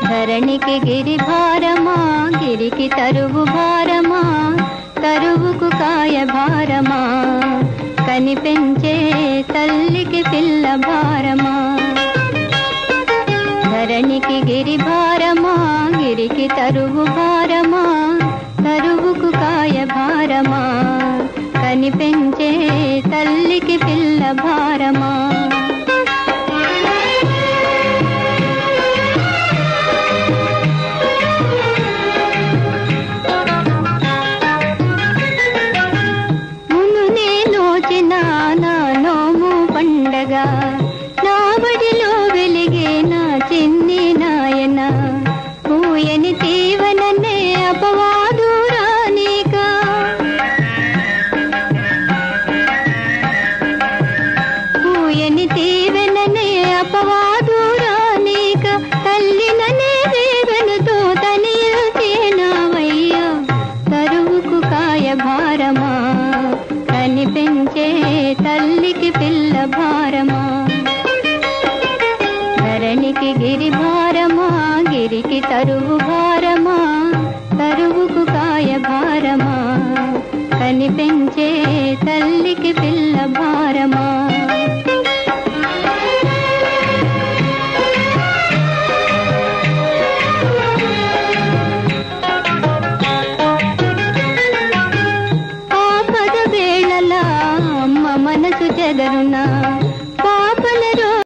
ధరణికి గిరి భారమా, గిరికి తరువు భారమా, తరువుకు కాయ భారమా, కనిపెంచే తల్లికి పిల్ల భారమా. ధరణికి గిరి భారమా, గిరికి తరువు భారమా, తరువుకు కాయ భారమా, కనిపెంచే తల్లికి పిల్ల భారమా. నా నోము పండగ, నా బడిలో వెలిగే నా చిన్ని నాయన, పూయని తీవననే అపవాదు రానిక. పూయని తీవననే అపవాదు రానిక, తల్లిననే దేవనుతో తనియచేనావయ్యా, తరువుకు కాయ భారమా, కనిపెంచే తల్లికి పిల్ల భారమా. ధరణికి గిరి భారమా, గిరికి తరువు భారమా, తరువుకు కాయ భారమా, కనిపెంచే తల్లికి పిల్ల భారమా.